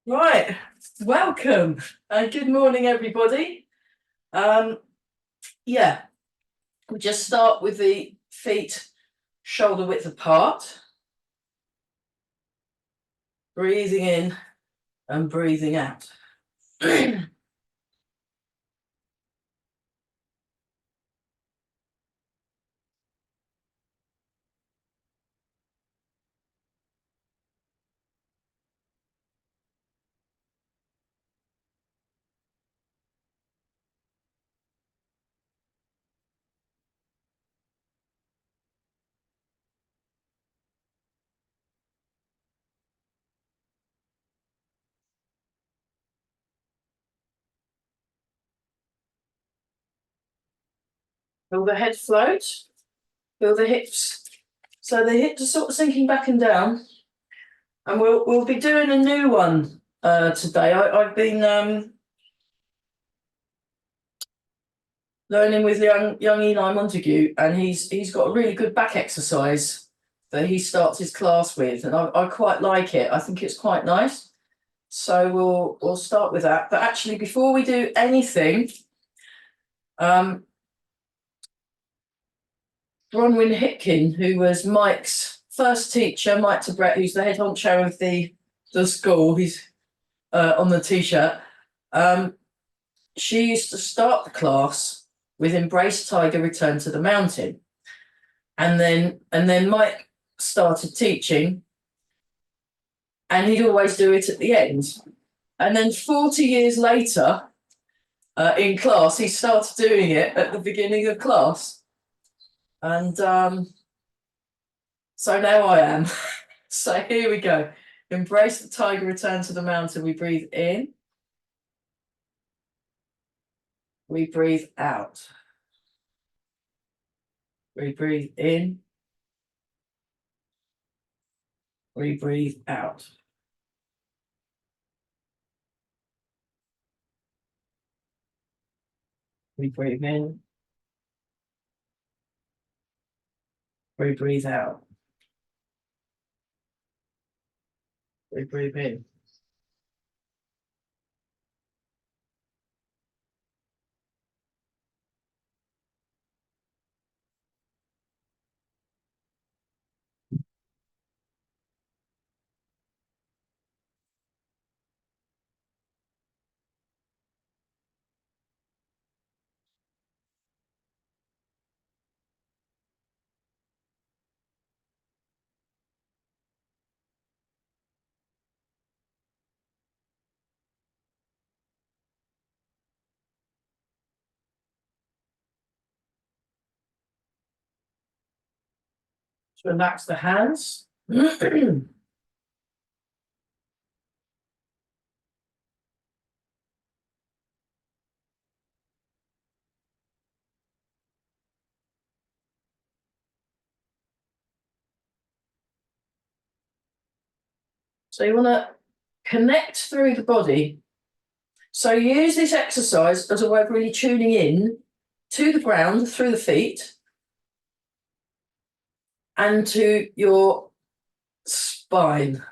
Right, welcome and good morning, everybody. Um, yeah, we just start with the feet shoulder width apart, breathing in and breathing out. Feel the head float, feel the hips. So the hips are sort of sinking back and down, and we'll be doing a new one today. I've been learning with young Eli Montague, and he's got a really good back exercise that he starts his class with, and I quite like it. I think it's quite nice. So we'll start with that. But actually, before we do anything, Bronwyn Hipkin, who was Mike's first teacher, Mike Brett, who's the head honcho of the school, he's on the t-shirt. She used to start the class with "Embrace Tiger, Return to the Mountain," and then Mike started teaching, and he'd always do it at the end. And then 40 years later, in class, he started doing it at the beginning of class. And so now I am. So here we go. Embrace the tiger, return to the mountain. We breathe in. We breathe out. We breathe in. We breathe out. We breathe in. We breathe out. We breathe in. Just relax the hands. So you want to connect through the body. So use this exercise as a way of really tuning in to the ground through the feet and to your spine.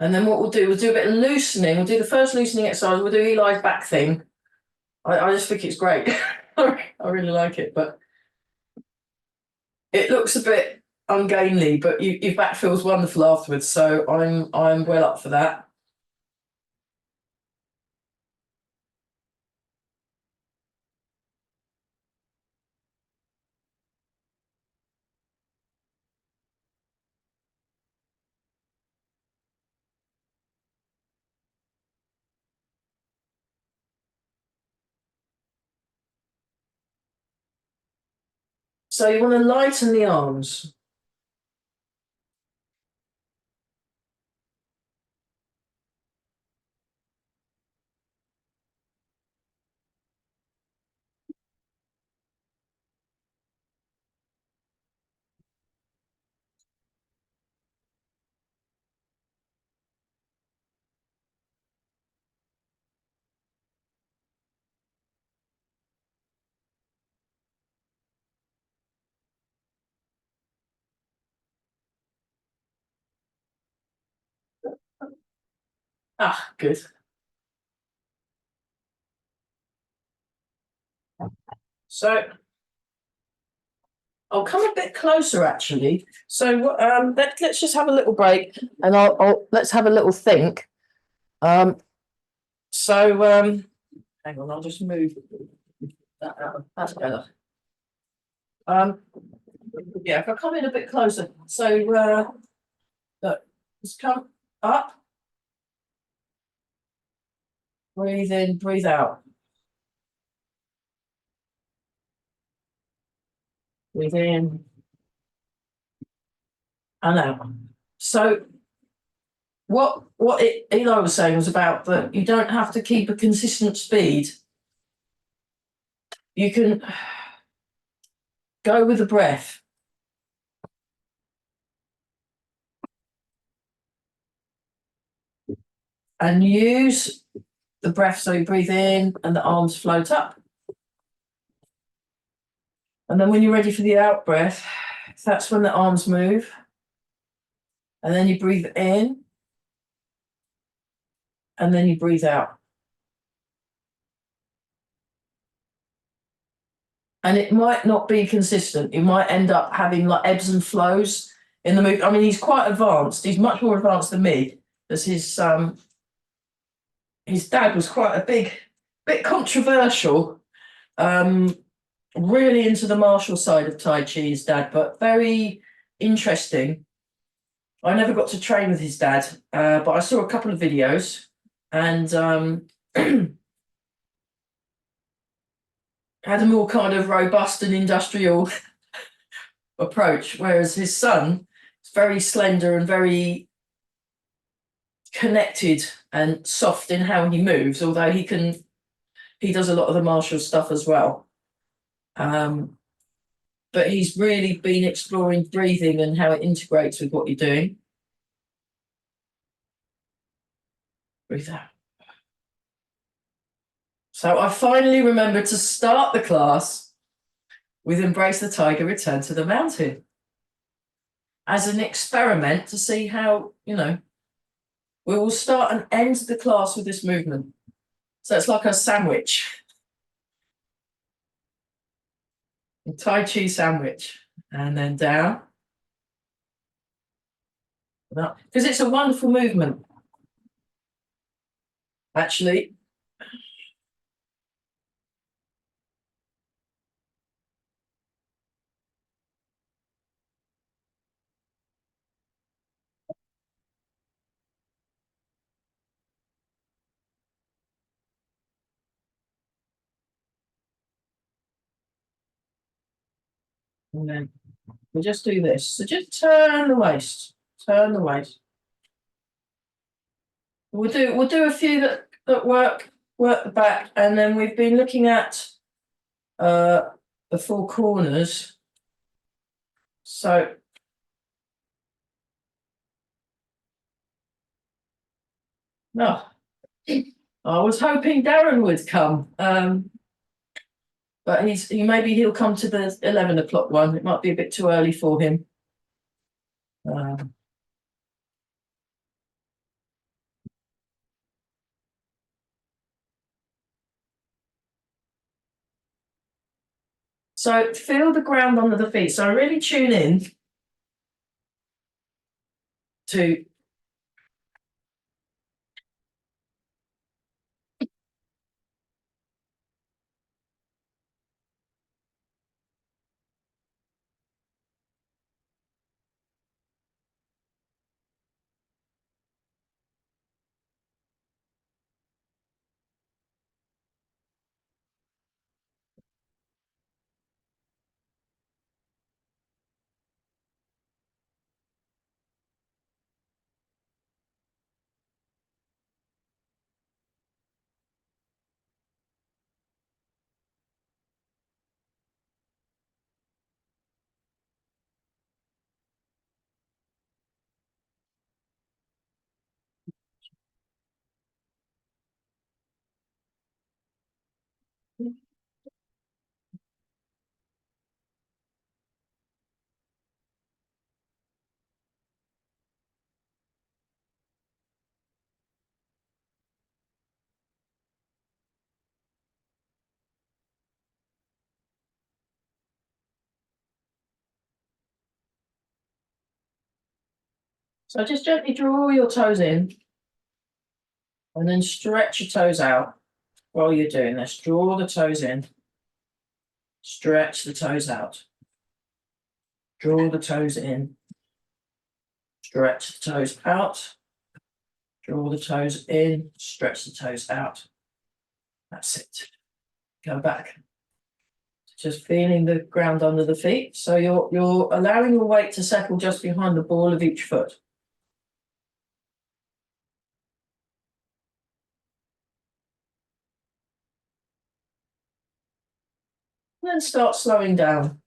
And then what we'll do a bit of loosening. We'll do the first loosening exercise. We'll do Eli's back thing. I just think it's great. I really like it, but it looks a bit ungainly, but your back feels wonderful afterwards. So I'm well up for that. So you want to lighten the arms. Ah, good. So I'll come a bit closer actually. So let's just have a little break and I'll let's have a little think. Um, so hang on, I'll just move that out. That's better. Um, yeah, if I come in a bit closer. So look, just come up, breathe in, breathe out. Breathe in and out. So Eli was saying was about that you don't have to keep a consistent speed. You can go with the breath and use the breath so you breathe in and the arms float up. And then when you're ready for the out breath, that's when the arms move. And then you breathe in and then you breathe out. And it might not be consistent. You might end up having like ebbs and flows in the move. I mean, he's quite advanced. He's much more advanced than me, because his dad was quite a bit controversial. Really into the martial side of Tai Chi, his dad, but very interesting. I never got to train with his dad, but I saw a couple of videos and had a more kind of robust and industrial approach, whereas his son is very slender and very connected and soft in how he moves, although he does a lot of the martial stuff as well. But he's really been exploring breathing and how it integrates with what you're doing. Breathe out. So I finally remembered to start the class with Embrace the Tiger, Return to the Mountain as an experiment to see how, we will start and end the class with this movement. So it's like a sandwich, a Tai Chi sandwich, and then down. Because it's a wonderful movement, actually. And then we just do this. So just turn the waist, turn the waist. We'll do a few that work the back, and then we've been looking at the four corners. So no, I was hoping Darren would come, but maybe he'll come to the 11 o'clock one. It might be a bit too early for him. So feel the ground under the feet. So really tune in to So just gently draw your toes in and then stretch your toes out while you're doing this. Draw the toes in, stretch the toes out. Draw the toes in, stretch the toes out. Draw the toes in, stretch the toes out. That's it. Go back. Just feeling the ground under the feet. So you're allowing your weight to settle just behind the ball of each foot. And then start slowing down.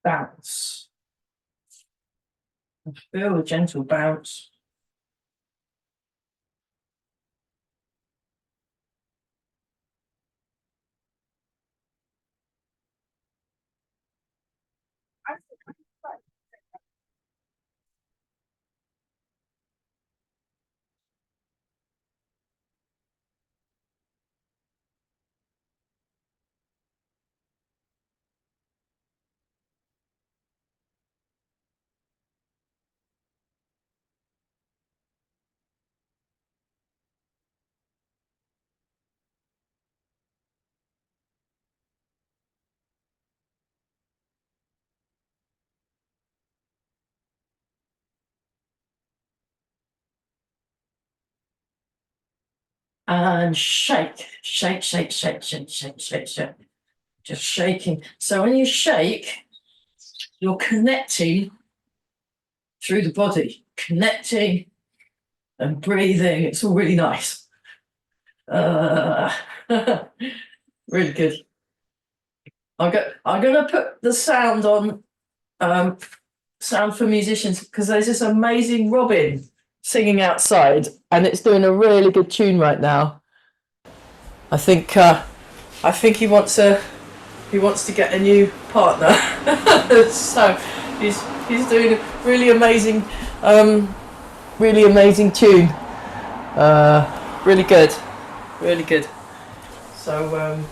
Bounce. Feel a gentle bounce. And shake, shake, shake, shake, shake, shake, shake, shake. Just shaking. So when you shake, you're connecting through the body, connecting and breathing. It's all really nice. Really good. I'm going to put the sound on, sound for musicians, because there's this amazing robin singing outside, and it's doing a really good tune right now. I think he wants to get a new partner. So he's doing a really amazing tune. Really good, really good. So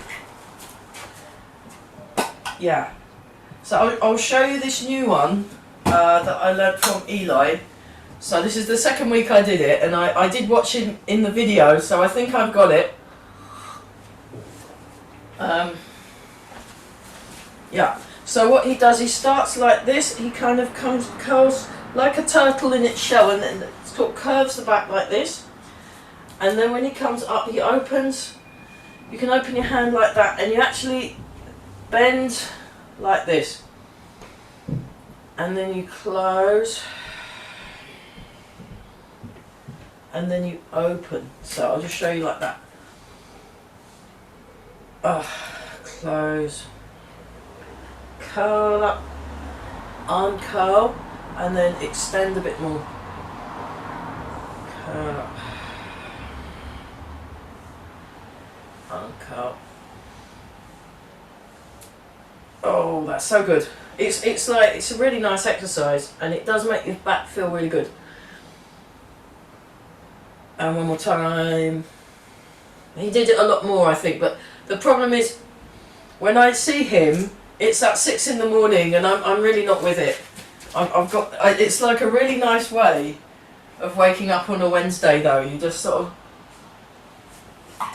yeah. So I'll show you this new one that I learned from Eli. So this is the second week I did it, and I did watch him in the video, so I think I've got it. Yeah, so what he does, he starts like this, he kind of curls like a turtle in its shell, and then it sort of curves the back like this, and then when he comes up, he opens, you can open your hand like that, and you actually bend like this, and then you close, and then you open. So I'll just show you like that. Close, curl up, uncurl, and then extend a bit more. Curl up, uncurl. Oh, that's so good. It's a really nice exercise, and it does make your back feel really good. And one more time. He did it a lot more, I think, but the problem is when I see him, it's at 6 in the morning, and I'm really not with it. It's like a really nice way of waking up on a Wednesday, though. You just sort of,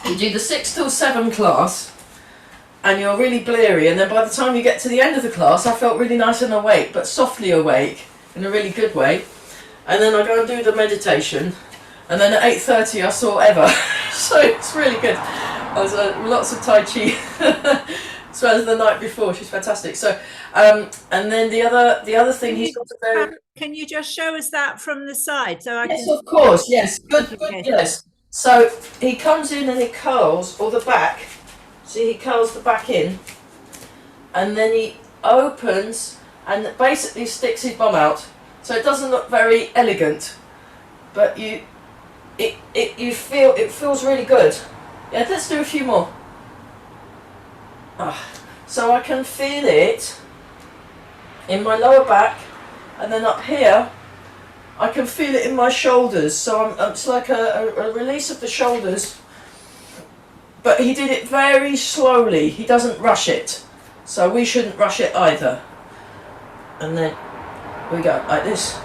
you do the 6 till 7 class, and you're really bleary, and then by the time you get to the end of the class, I felt really nice and awake, but softly awake in a really good way. And then I go and do the meditation, and then at 8:30 I saw Eva. So it's really good. I was lots of Tai Chi as well as the night before. She's fantastic. So, and then the other thing Can he's you, got a very can you just show us that from the side so I yes, can of course, yes, good, good, okay. yes. So he comes in and he curls, or the back. See, he curls the back in, and then he opens and basically sticks his bum out. So it doesn't look very elegant, but you feel it feels really good. Yeah, let's do a few more. So I can feel it in my lower back, and then up here I can feel it in my shoulders. So it's like a release of the shoulders, but he did it very slowly. He doesn't rush it, so we shouldn't rush it either. And then we go like this.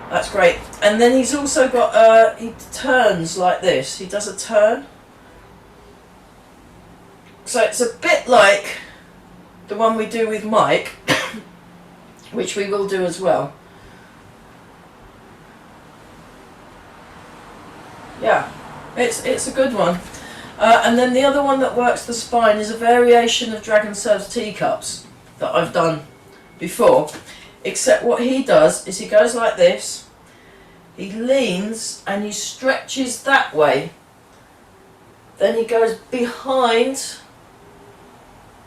That's great. And then he's also got he turns like this. He does a turn. So it's a bit like the one we do with Mike, which we will do as well. Yeah, it's a good one. And then the other one that works the spine is a variation of Dragon Serves teacups that I've done before. Except what he does is he goes like this, he leans and he stretches that way. Then he goes behind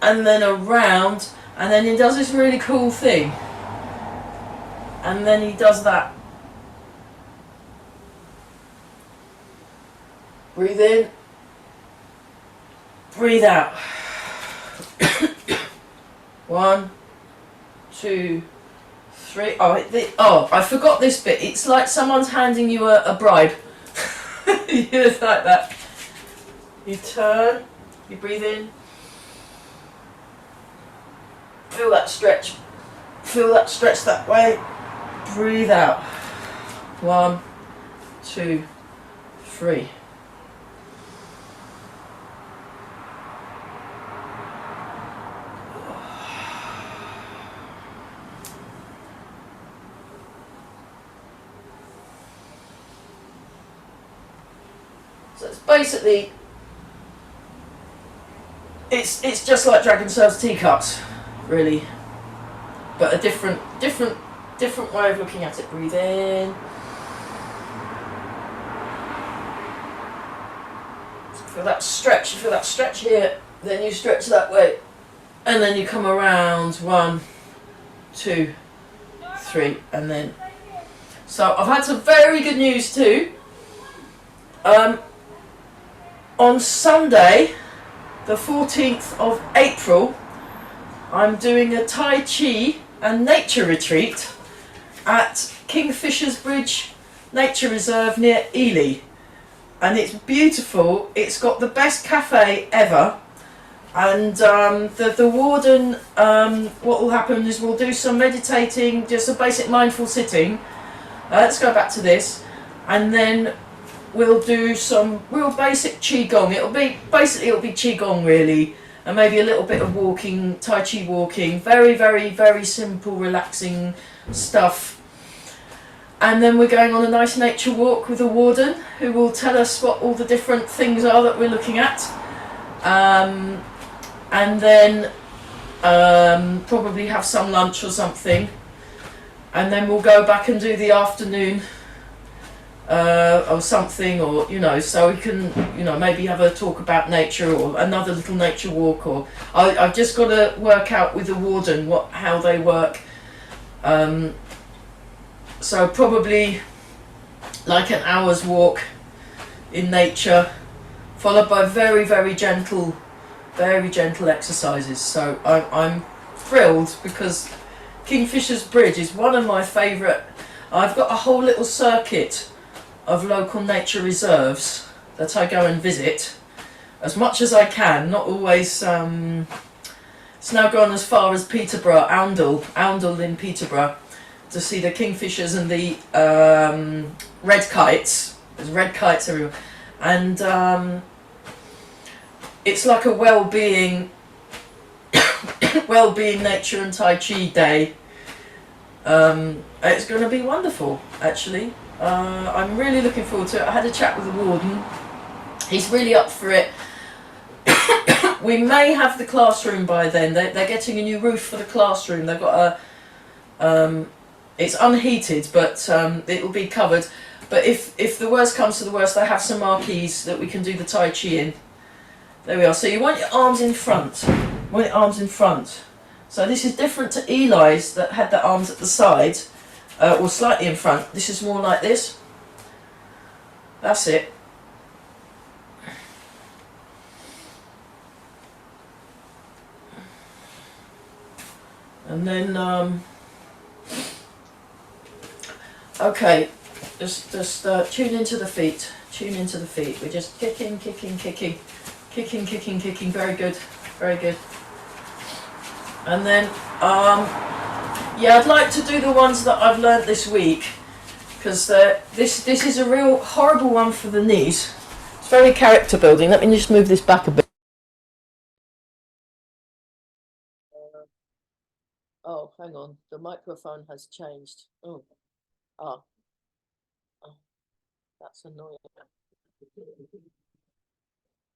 and then around, and then he does this really cool thing. And then he does that. Breathe in, breathe out. 1, 2, 3. Oh, I forgot this bit. It's like someone's handing you a bribe. It's like that. You turn, you breathe in. Feel that stretch. Feel that stretch that way. Breathe out. 1, 2, 3. So it's basically, it's just like Dragon Serves teacups, really, but a different way of looking at it. Breathe in. Feel that stretch. You feel that stretch here. Then you stretch that way, and then you come around. 1, 2, 3, and then. So I've had some very good news too. On Sunday, the 14th of April, I'm doing a Tai Chi and nature retreat at Kingfisher's Bridge Nature Reserve near Ely. And it's beautiful. It's got the best cafe ever. And the warden, what will happen is we'll do some meditating, just a basic mindful sitting. Let's go back to this. And then we'll do some real basic qigong. It'll be qigong really, and maybe a little bit of walking, tai chi walking. Very, very, very simple, relaxing stuff. And then we're going on a nice nature walk with the warden, who will tell us what all the different things are that we're looking at. And then probably have some lunch or something. And then we'll go back and do the afternoon. Or something, or so we can, maybe have a talk about nature or another little nature walk. Or I've just got to work out with the warden how they work. So probably like an hour's walk in nature, followed by very, very gentle exercises. So I'm thrilled because Kingfisher's Bridge is one of my favourite. I've got a whole little circuit of local nature reserves that I go and visit as much as I can. Not always. It's now gone as far as Peterborough, Oundle in Peterborough, to see the kingfishers and the red kites. There's red kites everywhere, and it's like a well-being nature and Tai Chi day. It's going to be wonderful, actually. I'm really looking forward to it. I had a chat with the warden. He's really up for it. we may have the classroom by then. They're getting a new roof for the classroom. They've got a, it's unheated, but it will be covered. But if the worst comes to the worst, they have some marquees that we can do the Tai Chi in. There we are. So you want your arms in front. You want your arms in front. So this is different to Eli's that had the arms at the side, or slightly in front. This is more like this. That's it. And then, okay, just tune into the feet. Tune into the feet. We're just kicking, kicking, kicking, kicking, kicking, kicking. Very good, very good. And then, yeah, I'd like to do the ones that I've learnt this week, because this is a real horrible one for the knees. It's very character building. Let me just move this back a bit. Oh, hang on. The microphone has changed. Oh, that's annoying.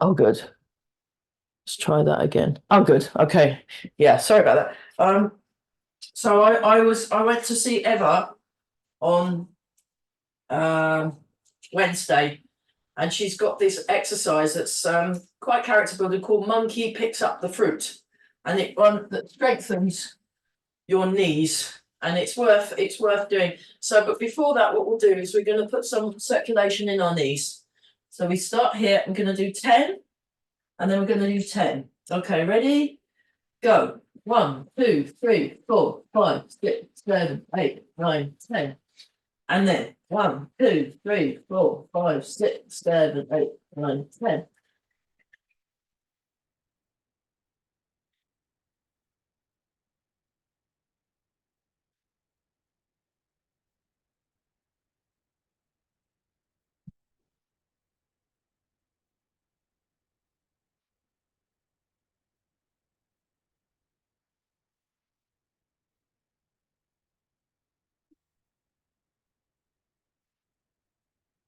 Oh, good. Let's try that again. Oh, good. Okay. Yeah. Sorry about that. So I went to see Eva on Wednesday, and she's got this exercise that's quite character building called Monkey Picks Up the Fruit, and it one that strengthens your knees, and it's worth doing. So, but before that, what we'll do is we're going to put some circulation in our knees. So we start here. I'm going to do 10, and then we're going to do 10. Okay, ready? Go. 1, 2, 3, 4, 5, 6, 7, 8, 9, 10. And then 1, 2, 3, 4, 5, 6, 7, 8, 9, 10.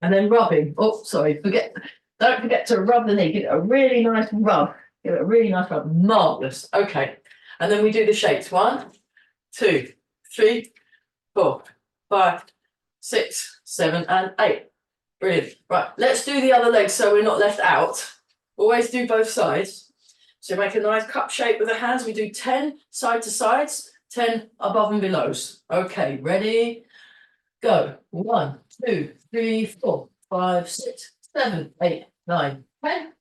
And then rubbing. Oh, sorry, don't forget to rub the knee. Give it a really nice rub. Give it a really nice rub. Marvellous. Okay. And then we do the shapes. 1, 2, 3, 4, 5, 6, 7, and 8. Brilliant. Right, let's do the other leg so we're not left out. Always do both sides. So make a nice cup shape with the hands. We do 10 side to sides, 10 above and belows. Okay, ready? Go. 1, 2, 3, 4, 5, 6, 7, 8, 9, 10.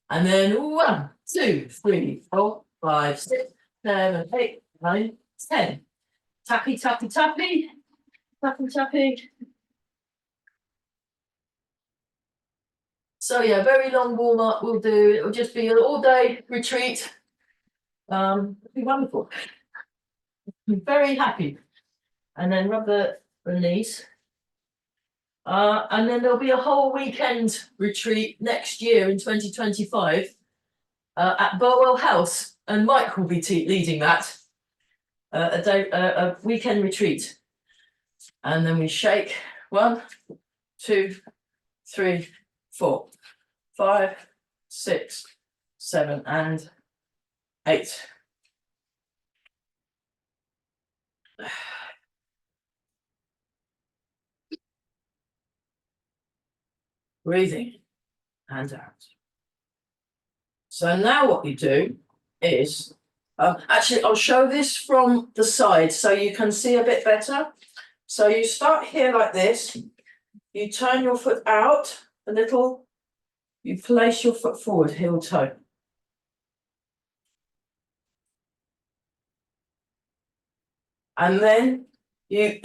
And then 1, 2, 3, 4, 5, 6, 7, 8, 9, 10. Tappy, tappy, tappy. Tappy, tappy. So yeah, very long warm up we'll do. It will just be an all day retreat. It'll be wonderful. I'm very happy. And then rub the knees. And then there'll be a whole weekend retreat next year in 2025 at Burwell House, and Mike will be leading that. A weekend retreat. And then we shake 1, 2, 3, 4, 5, 6, 7, and 8. Breathing and out. So now what we do is, actually I'll show this from the side so you can see a bit better. So you start here like this, you turn your foot out a little, you place your foot forward, heel toe. And then you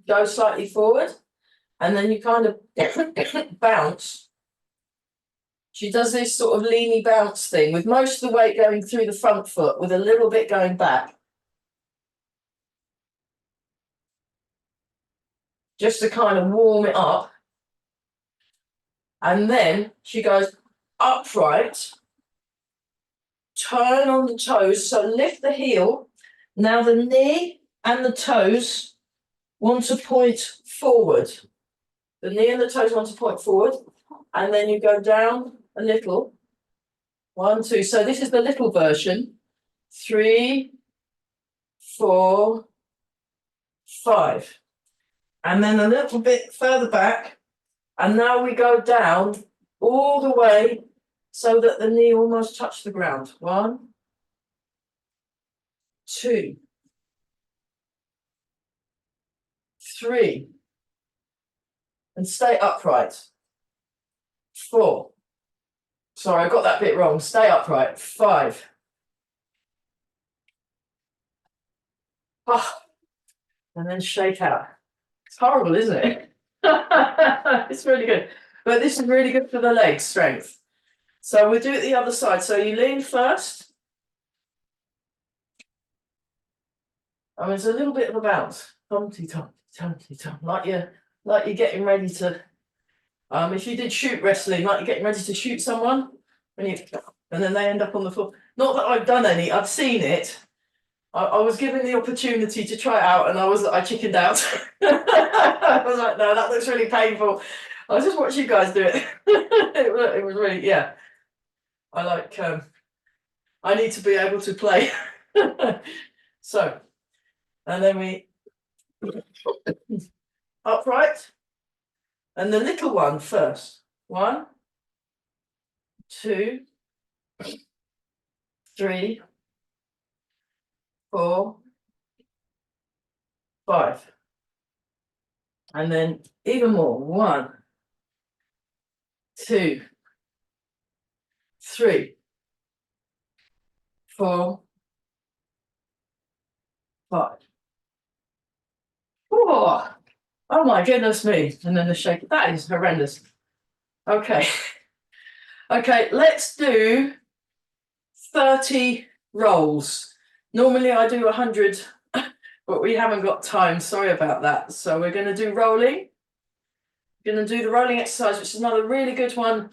go slightly forward, and then you kind of bounce. She does this sort of leany bounce thing with most of the weight going through the front foot with a little bit going back. Just to kind of warm it up. And then she goes upright, turn on the toes, so lift the heel. Now the knee and the toes want to point forward. The knee and the toes want to point forward, and then you go down a little, 1, 2. So this is the little version. 3, 4, 5. And then a little bit further back. And now we go down all the way so that the knee almost touched the ground. 1, 2, 3. And stay upright. 4. Sorry, I got that bit wrong. Stay upright. 5. Oh, and then shake out. It's horrible, isn't it? It's really good. But this is really good for the leg strength. So we'll do it the other side. So you lean first. And there's a little bit of a bounce. Tumpty tump, tumpty tump. Like you're getting ready to if you did shoot wrestling, like you're getting ready to shoot someone, and then they end up on the floor. Not that I've done any, I've seen it. I was given the opportunity to try it out, and I chickened out. I was like, no, that looks really painful. I just watched you guys do it. It was really, yeah. I like, I need to be able to play. So, and then we upright, and the little one first. 1, 2, 3, 4, 5. And then even more. 1, 2, 3, 4, 5. Oh, oh my goodness me. And then the shake. That is horrendous. Okay. Okay, let's do 30 rolls. Normally I do 100, but we haven't got time. Sorry about that. So we're going to do rolling. We're going to do the rolling exercise, which is another really good one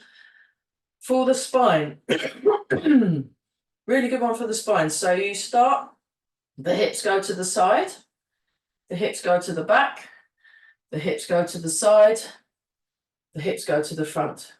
for the spine. Really good one for the spine. So you start, the hips go to the side, the hips go to the back, the hips go to the side, the hips go to the front.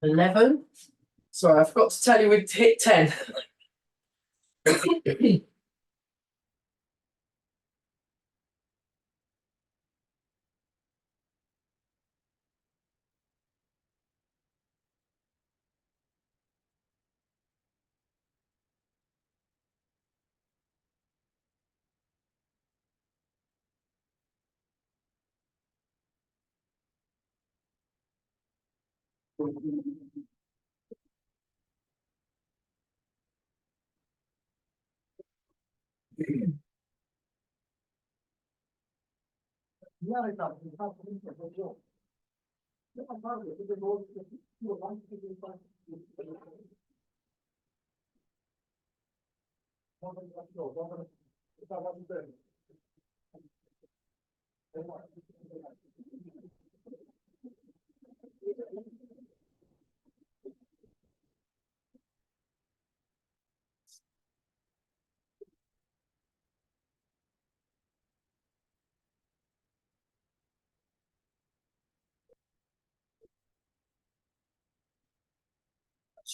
Eleven. Sorry, I forgot to tell you we'd hit 10.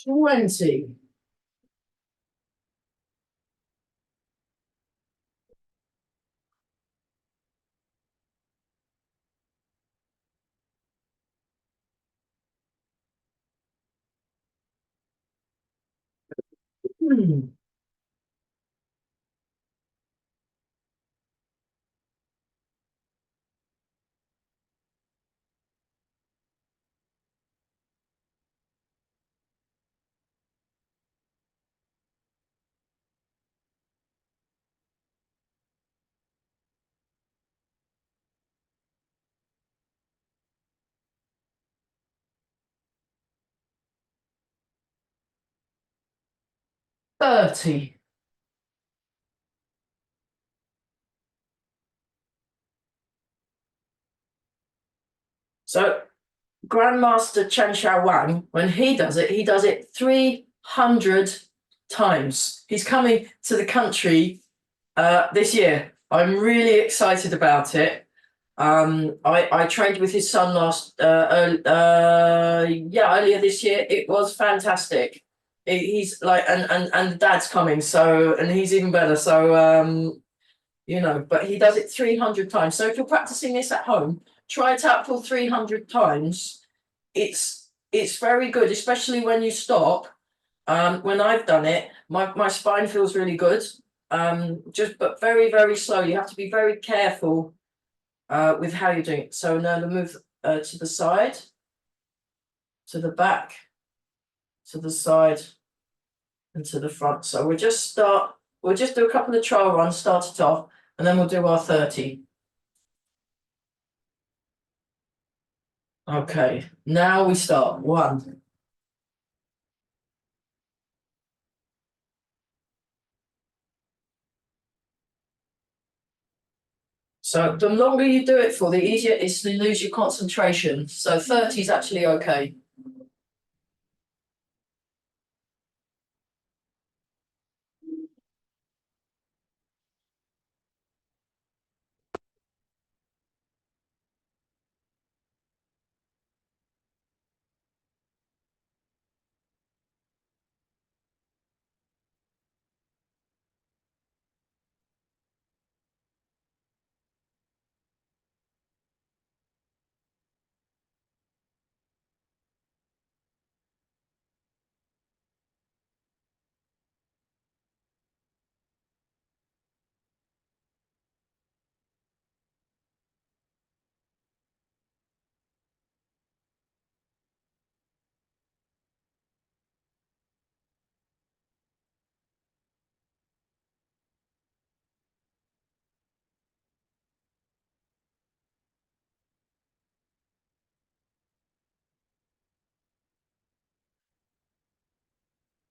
20. Hmm. 30. So Grandmaster Chen Xiaowang, when he does it 300 times. He's coming to the country this year. I'm really excited about it. I trained with his son earlier this year. It was fantastic. He's like, and Dad's coming, so, and he's even better. So, but he does it 300 times. So if you're practicing this at home, try it out for 300 times. It's very good, especially when you stop. When I've done it, my spine feels really good. But very, very slow. You have to be very careful with how you're doing it. So now we move to the side, to the back, to the side, and to the front. So we'll just do a couple of trial runs, start it off, and then we'll do our 30. Okay, now we start. 1. So the longer you do it for, the easier it is to lose your concentration. So 30 is actually okay.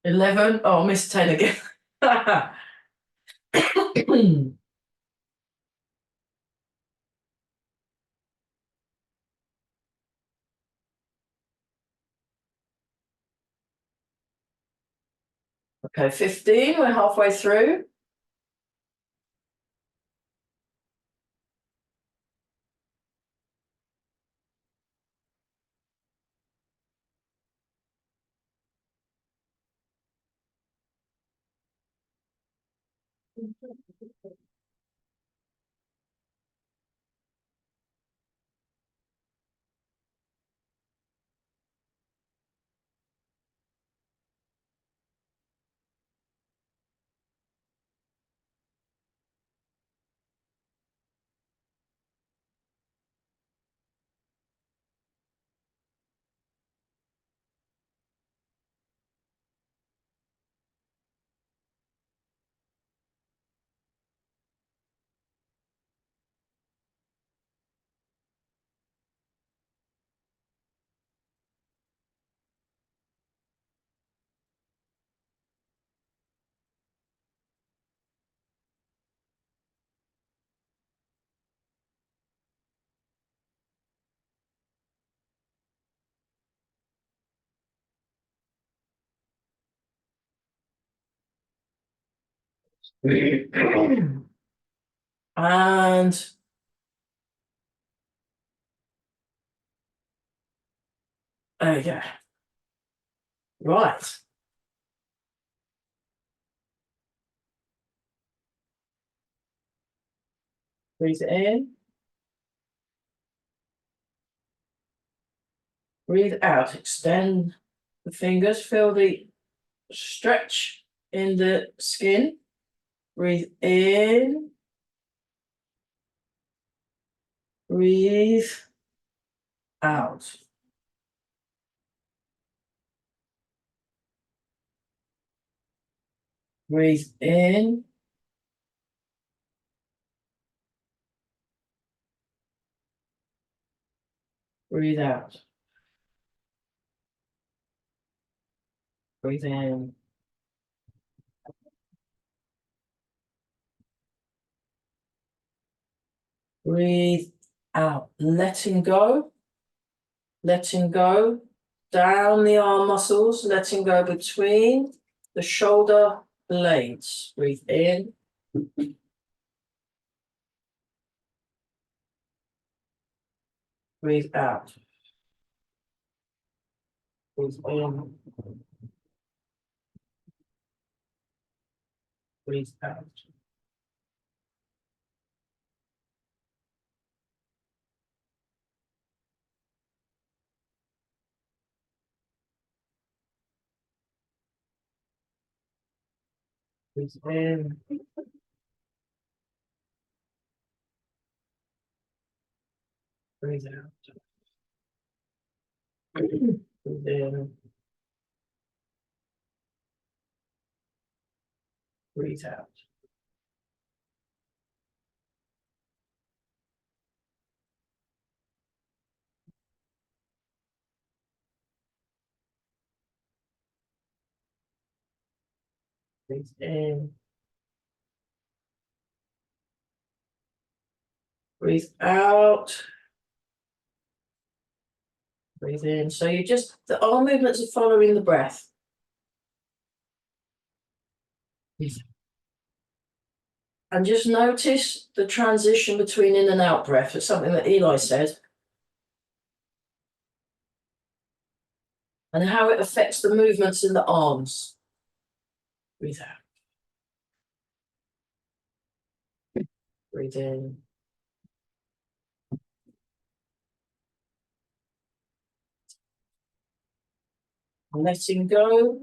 11. Oh, I missed 10 again. Okay, 15. We're halfway through. And there you go. Right. Breathe in. Breathe out. Extend the fingers. Feel the stretch in the skin. Breathe in. Breathe out. Breathe in. Breathe out. Breathe in. Breathe out. Letting go. Letting go. Down the arm muscles. Letting go between the shoulder blades. Breathe in. Breathe out. Breathe in. Breathe out. Breathe in. Breathe out. Breathe in. Breathe out. Breathe in. Breathe out. Breathe in. So you just, the arm movements are following the breath. And just notice the transition between in and out breath. It's something that Eli said. And how it affects the movements in the arms. Breathe out. Breathe in. Letting go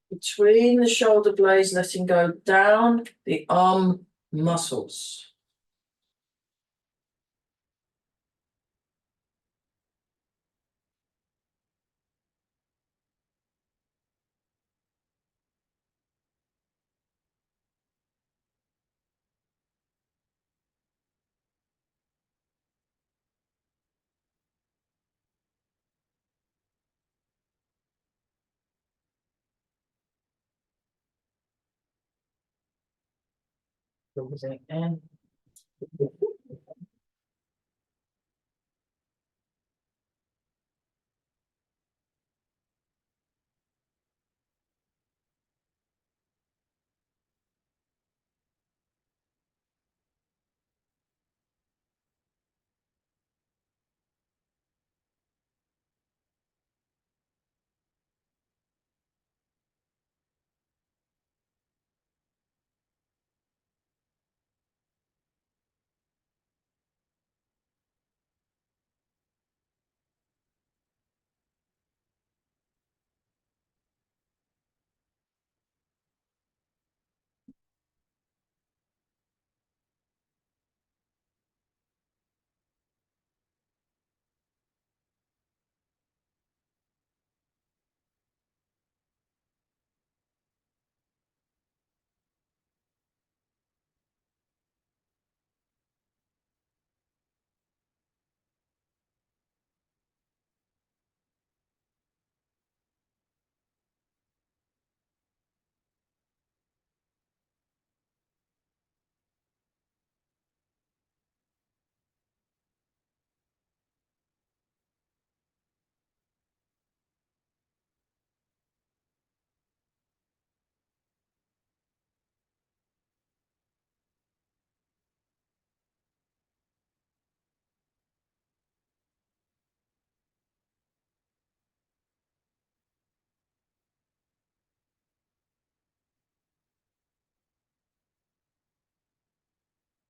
between the shoulder blades, letting go down the arm muscles. Breathing in.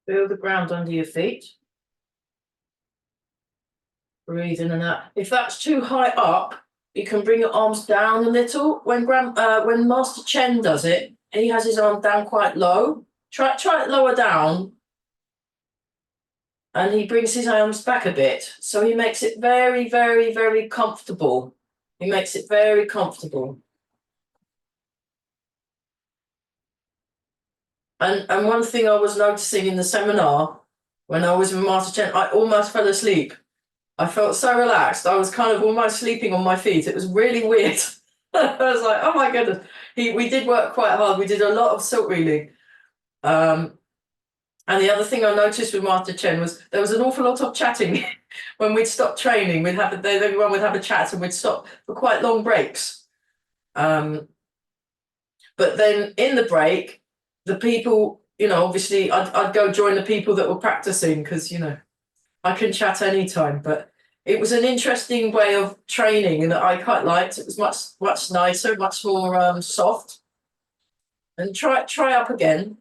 Feel the ground under your feet. Breathe in and out. If that's too high up, you can bring your arms down a little. When Master Chen does it, he has his arm down quite low. Try it lower down. And he brings his arms back a bit. So he makes it very, very, very comfortable. He makes it very comfortable. And one thing I was noticing in the seminar, when I was with Master Chen, I almost fell asleep. I felt so relaxed. I was kind of almost sleeping on my feet. It was really weird. I was like, oh my goodness. We did work quite hard. We did a lot of silk reeling. And the other thing I noticed with Master Chen was there was an awful lot of chatting. When we'd stop training, everyone would have a chat and we'd stop for quite long breaks. But then in the break, the people, obviously I'd go join the people that were practicing because, I can chat anytime. But it was an interesting way of training and that I quite liked. It was much nicer, much more soft. And try up again,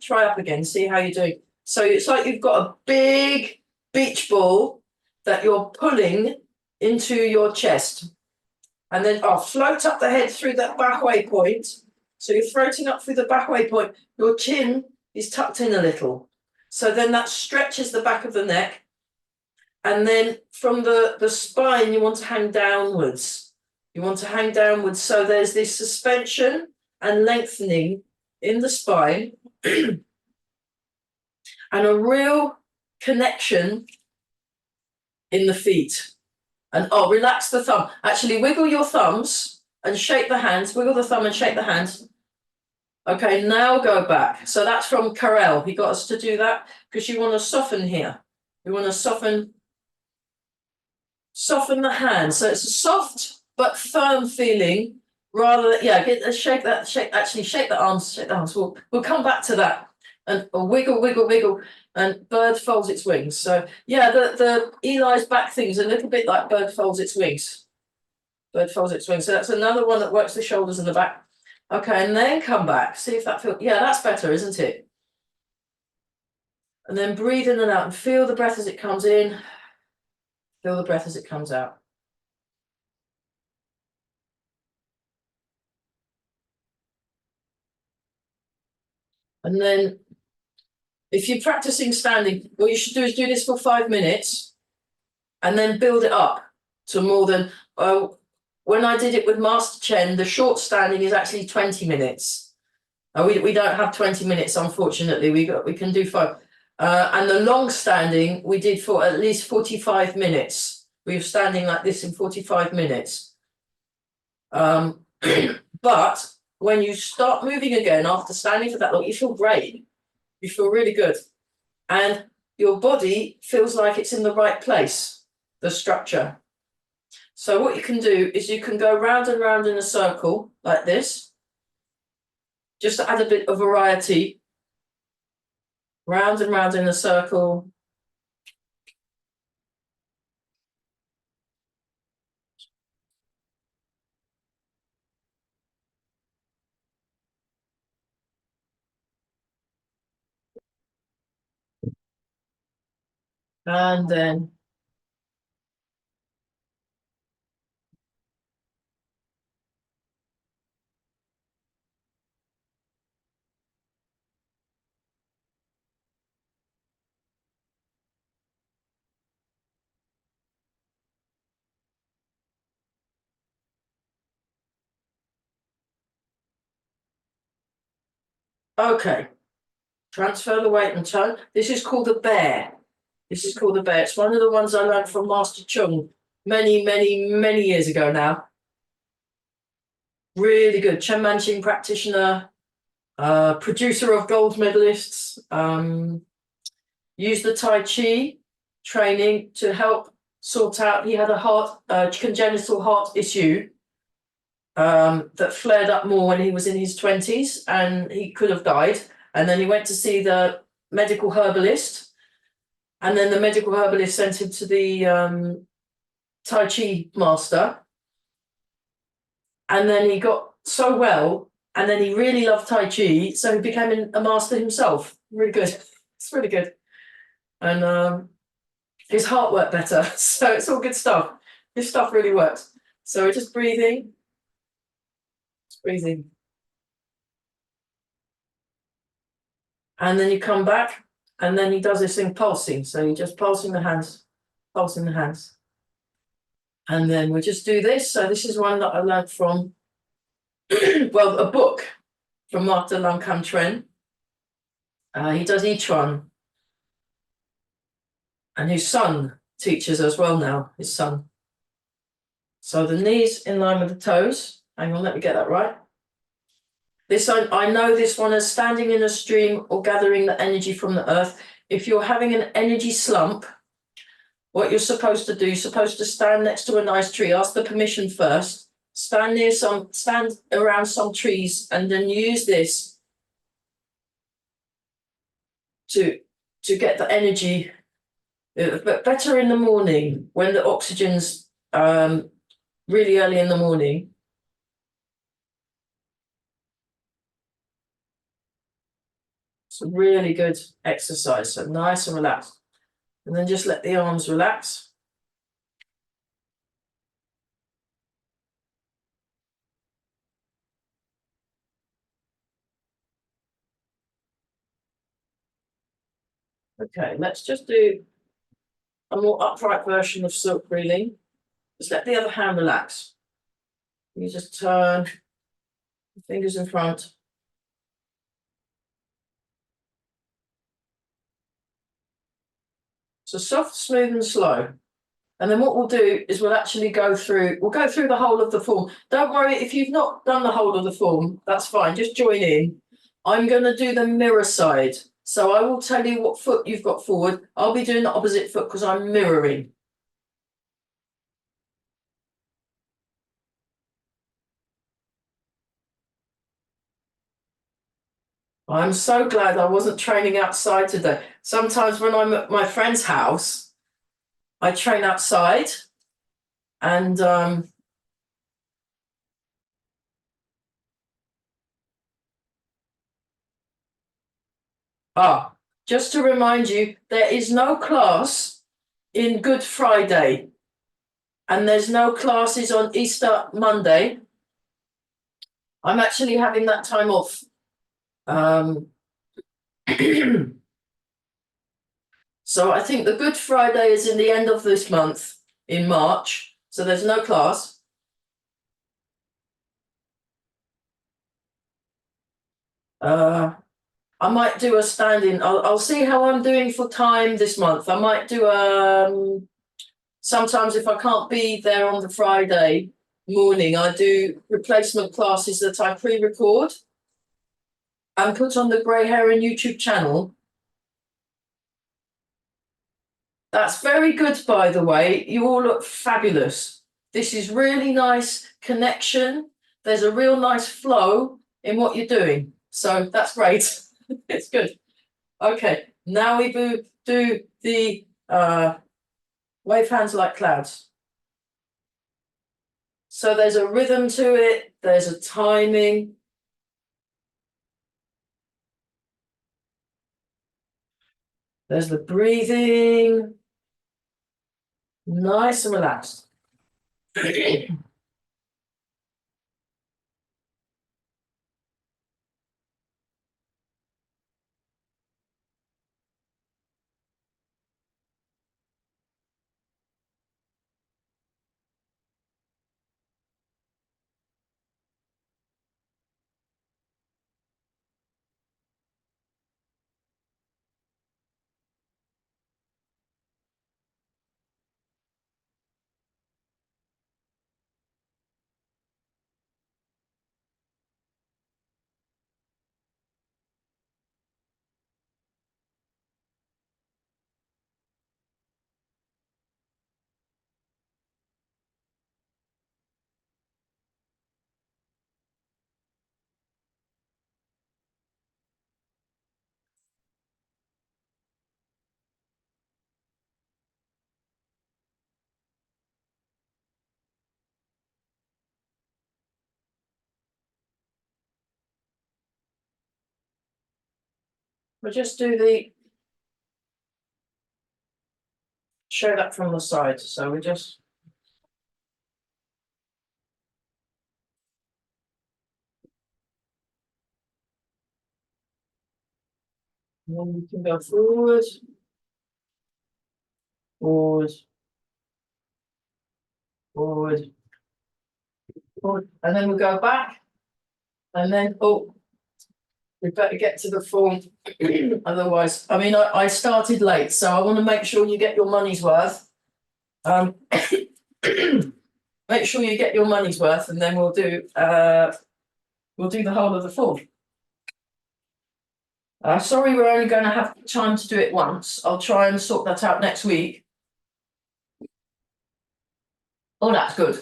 see how you're doing. So it's like you've got a big beach ball that you're pulling into your chest. And then float up the head through that backway point. So you're floating up through the backway point. Your chin is tucked in a little. So then that stretches the back of the neck. And then from the spine, you want to hang downwards. So there's this suspension and lengthening in the spine and a real connection in the feet. And relax the thumb. Actually, wiggle your thumbs and shake the hands. Wiggle the thumb and shake the hands. Okay, now go back. So that's from Karel. He got us to do that because you want to soften here. You want to soften the hands. So it's a soft but firm feeling. Shake the arms. We'll come back to that. And wiggle, and bird folds its wings. So yeah, the Eli's back thing is a little bit like bird folds its wings. So that's another one that works the shoulders and the back. Okay, and then come back. See if that feels. Yeah, that's better, isn't it? And then breathe in and out and feel the breath as it comes in. Feel the breath as it comes out. And then if you're practicing standing, what you should do is do this for 5 minutes and then build it up to more than, when I did it with Master Chen, the short standing is actually 20 minutes. We don't have 20 minutes, unfortunately. We can do 5. And the long standing, we did for at least 45 minutes. We were standing like this in 45 minutes. But when you start moving again after standing for that long, you feel great. You feel really good. And your body feels like it's in the right place, the structure. So what you can do is you can go round and round in a circle like this, just to add a bit of variety. Round and round in a circle. And then okay. Transfer the weight and tone. This is called a bear. It's one of the ones I learned from Master Chung many, many, many years ago now. Really good. Chen Manqing practitioner, producer of gold medalists. Used the Tai Chi training to help sort out. He had a congenital heart issue that flared up more when he was in his 20s, and he could have died. And then he went to see the medical herbalist, and then the medical herbalist sent him to the Tai Chi master. And then he got so well, and then he really loved Tai Chi, so he became a master himself. Really good. It's really good. and his heart worked better. So it's all good stuff. This stuff really works. So we're just breathing, breathing. And then you come back, and then he does this thing pulsing. So you're just pulsing the hands, pulsing the hands. And then we'll just do this. So this is one that I learned from, well, a book from Master Chuan. He does Chuan. And his son teaches as well now, his son. So the knees in line with the toes. Hang on, let me get that right. This I know this one as standing in a stream or gathering the energy from the earth. If you're having an energy slump, what you're supposed to do, you're supposed to stand next to a nice tree, ask the permission first, stand around some trees, and then use this to get the energy. But better in the morning when the oxygen's really early in the morning. It's a really good exercise, so nice and relaxed. And then just let the arms relax. Okay, let's just do a more upright version of silk breathing. Just let the other hand relax. You just turn the fingers in front. So soft, smooth, and slow. And then what we'll do is we'll go through the whole of the form. Don't worry if you've not done the whole of the form, that's fine. Just join in. I'm going to do the mirror side. So I will tell you what foot you've got forward. I'll be doing the opposite foot because I'm mirroring. I'm so glad I wasn't training outside today. Sometimes when I'm at my friend's house, I train outside and just to remind you, there is no class in Good Friday and there's no classes on Easter Monday. I'm actually having that time off. So I think the Good Friday is in the end of this month in March. So there's no class. I might do a stand-in. I'll see how I'm doing for time this month. I might do sometimes if I can't be there on the Friday morning, I do replacement classes that I pre-record and put on the Grey Heron YouTube channel. That's very good, by the way. You all look fabulous. This is really nice connection. There's a real nice flow in what you're doing. So that's great. It's good. Okay, now we do the wave hands like clouds. So there's a rhythm to it. There's a timing. There's the breathing. Nice and relaxed. We'll just do show that from the side. So we just. And then we can go forward, forward, forward, forward, and then we'll go back, and then we better get to the form. Otherwise, I mean, I started late, so I want to make sure you get your money's worth. Make sure you get your money's worth, and then we'll do the whole of the form. Sorry, we're only going to have time to do it once. I'll try and sort that out next week. Oh, that's good.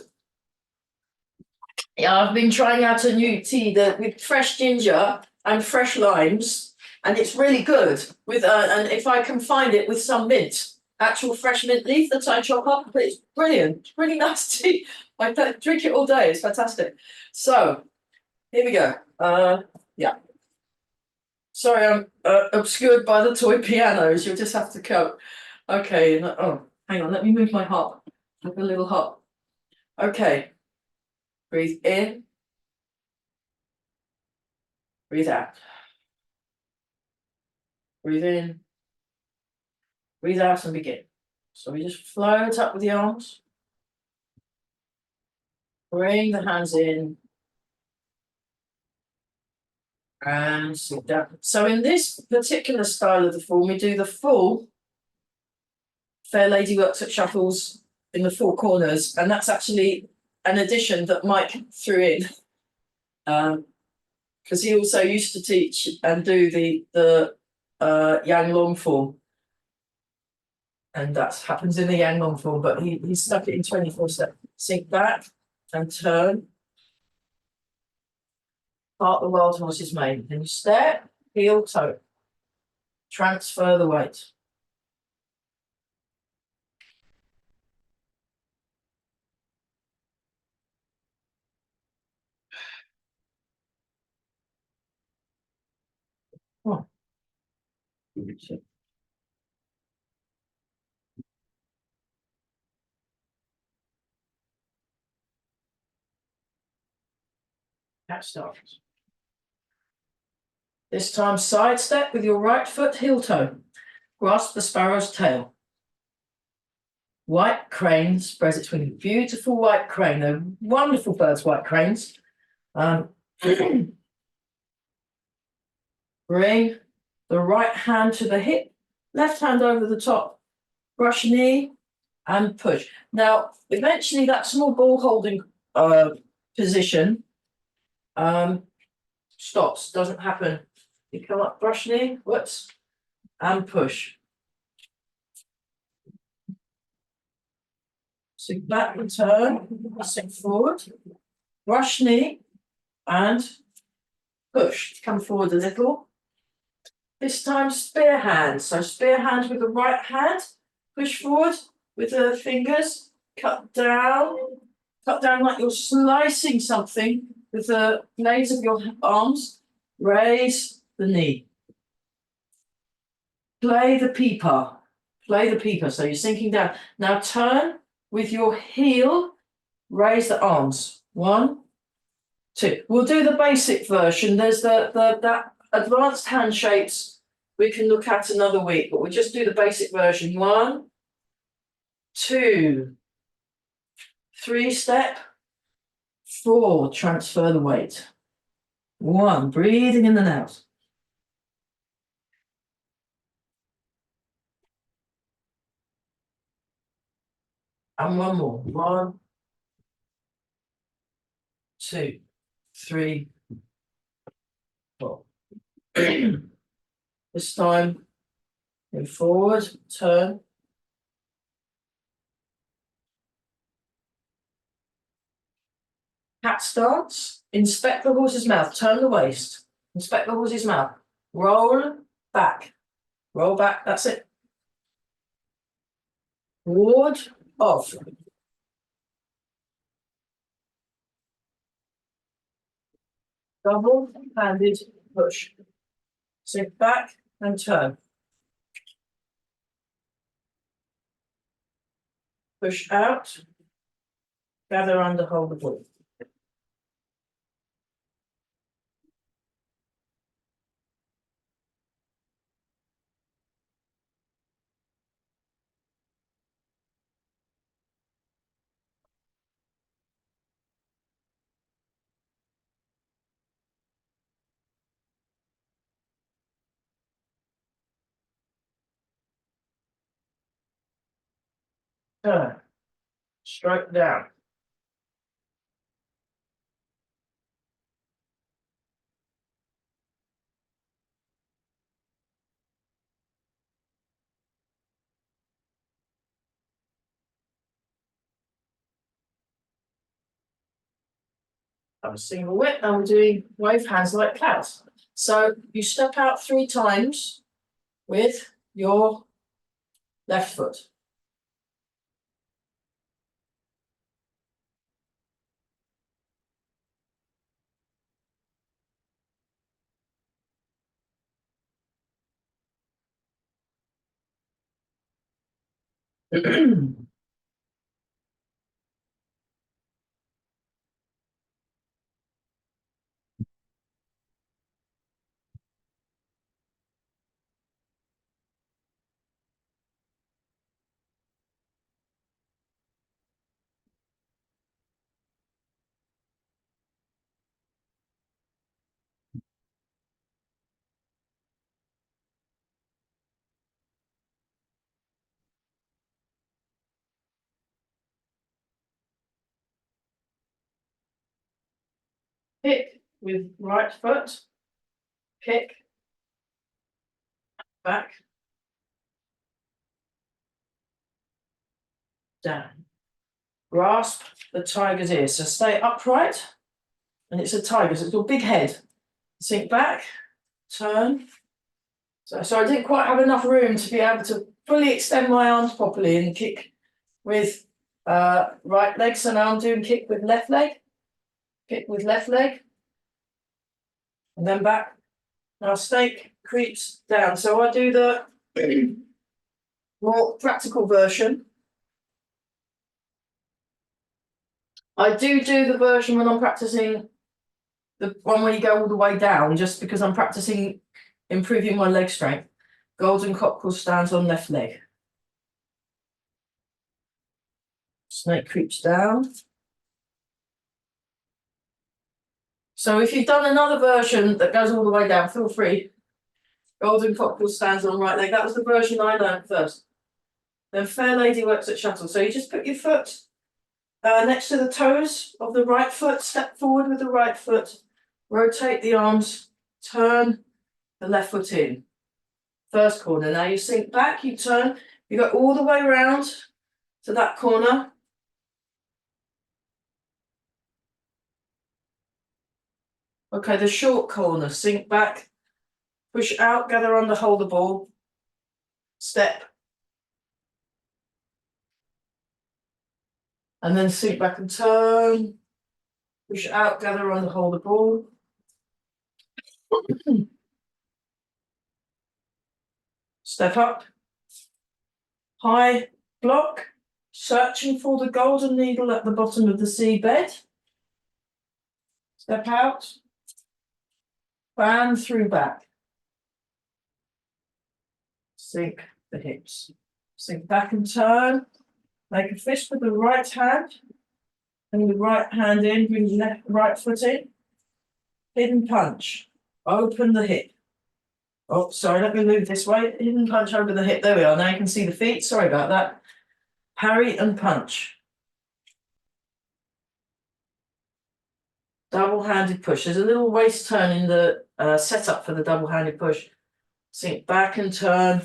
Yeah, I've been trying out a new tea with fresh ginger and fresh limes, and it's really good. And if I can find it with some mint, actual fresh mint leaf that I chop up, it's brilliant. It's really nice tea. I drink it all day. It's fantastic. So here we go. Yeah. Sorry, I'm obscured by the toy pianos. You'll just have to cope. Okay. Oh, hang on. Let me move my hop. Like a little hop. Okay. Breathe in. Breathe out. Breathe in. Breathe out and begin. So we just float up with the arms. Bring the hands in. And sit down. So in this particular style of the form, we do the full Fair Lady Works at Shuffles in the four corners. And that's actually an addition that Mike threw in. Because he also used to teach and do the Yang Long form. And that happens in the Yang Long form, but he stuck it in 24 steps. Sink back and turn. Part the world horse is made. Then you step, heel, toe. Transfer the weight. Oh. Cat starts. This time side step with your right foot, heel toe. Grasp the sparrow's tail. White crane spreads its wings. Beautiful white crane. They're wonderful birds, white cranes. Bring the right hand to the hip, left hand over the top. Brush knee and push. Now, eventually that small ball holding position stops, doesn't happen. You come up, brush knee, whoops, and push. Sink back and turn, sink forward, brush knee, and push. Come forward a little. This time spear hand. So spear hand with the right hand, push forward with the fingers, cut down like you're slicing something with the blades of your arms. Raise the knee. Play the peeper. Play the peeper. So you're sinking down. Now turn with your heel. Raise the arms. 1, 2. We'll do the basic version. There's that advanced hand shapes we can look at another week, but we'll just do the basic version. 1, 2, 3 step. 4, transfer the weight. 1, breathing in and out. And one more. 1, 2, 3, 4. This time, move forward, turn. Cat stance. Inspect the horse's mouth. Turn the waist. Inspect the horse's mouth. Roll back. Roll back. That's it. Ward off. Double-handed push. Sink back and turn. push out, gather under, hold the ball. Turn, stroke down. I'm a single whip, and we're doing wave hands like clouds. So you step out 3 times with your left foot. Kick with right foot, kick, back, down. Grasp the tiger's ear. So stay upright, and it's a tiger, so it's got a big head. Sink back, turn. So I didn't quite have enough room to be able to fully extend my arms properly and kick with right leg. So now I'm doing kick with left leg, kick with left leg, and then back. Now snake creeps down. So I do the more practical version. I do the version when I'm practicing the one where you go all the way down, just because I'm practicing improving my leg strength. Golden cockerel stands on left leg. Snake creeps down. So if you've done another version that goes all the way down, feel free. Golden cockerel stands on right leg. That was the version I learned first. Then fair lady works at shuttle. So you just put your foot next to the toes of the right foot, step forward with the right foot, rotate the arms, turn the left foot in. First corner. Now you sink back, you turn, you go all the way around to that corner. Okay, the short corner, sink back, push out, gather under, hold the ball, step. And then sink back and turn, push out, gather under, hold the ball. Step up, high block, searching for the golden needle at the bottom of the seabed. Step out, fan through back. Sink the hips. Sink back and turn. Make a fist with the right hand. And the right hand in, bring the right foot in. Hidden punch. Open the hip. Oh, sorry, let me move this way. Hidden punch over the hip. There we are. Now you can see the feet. Sorry about that. Parry and punch. Double-handed push. There's a little waist turn in the setup for the double-handed push. Sink back and turn.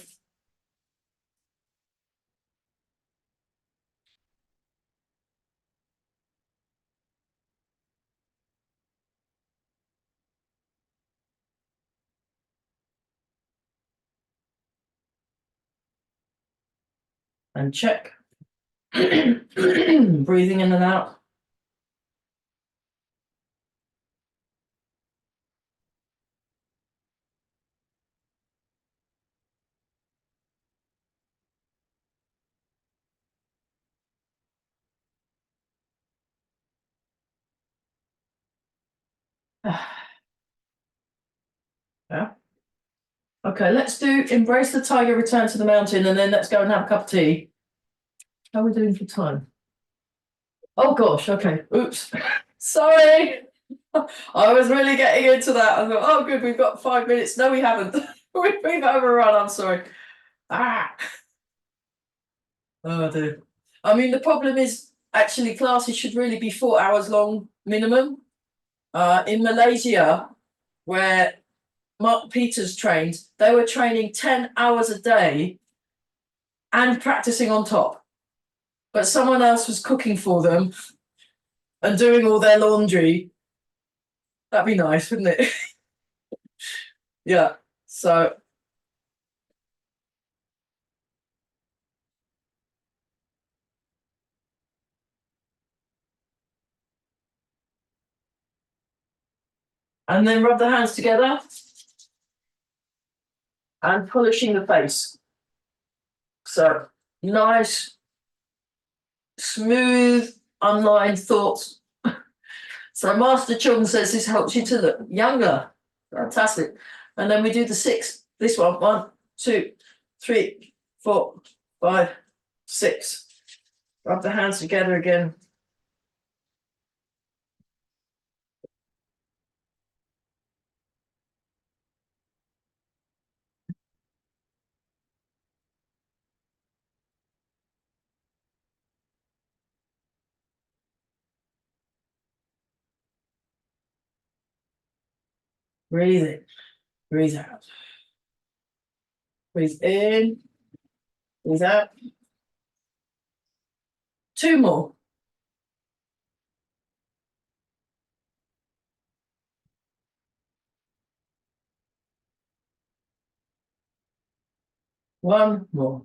And check. Breathing in and out. Yeah. Okay, let's do embrace the tiger, return to the mountain, and then let's go and have a cup of tea. How are we doing for time? Oh gosh, okay. Oops. Sorry. I was really getting into that. I thought, oh good, we've got 5 minutes. No, we haven't. We've overrun, I'm sorry. Ah. Oh dear. I mean, the problem is actually classes should really be 4 hours long minimum. In Malaysia, where Mark Peters trained, they were training 10 hours a day and practicing on top. But someone else was cooking for them and doing all their laundry. That'd be nice, wouldn't it? Yeah. So and then rub the hands together and polishing the face. So nice, smooth, unlined thoughts. So Master Chung says this helps you to look younger. Fantastic. And then we do the 6. This one, 1, 2, 3, 4, 5, 6. Rub the hands together again. Breathe in, breathe out. Breathe in, breathe out. 2 more. One more.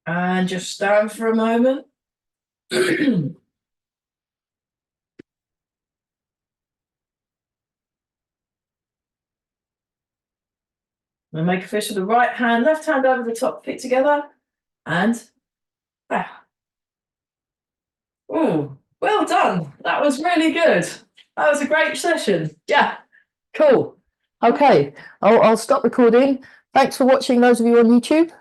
And just stand for a moment. And make a fist with the right hand, left hand over the top, feet together, and ah. Oh, well done. That was really good. That was a great session. Yeah, cool. Okay, I'll stop recording. Thanks for watching, those of you on YouTube.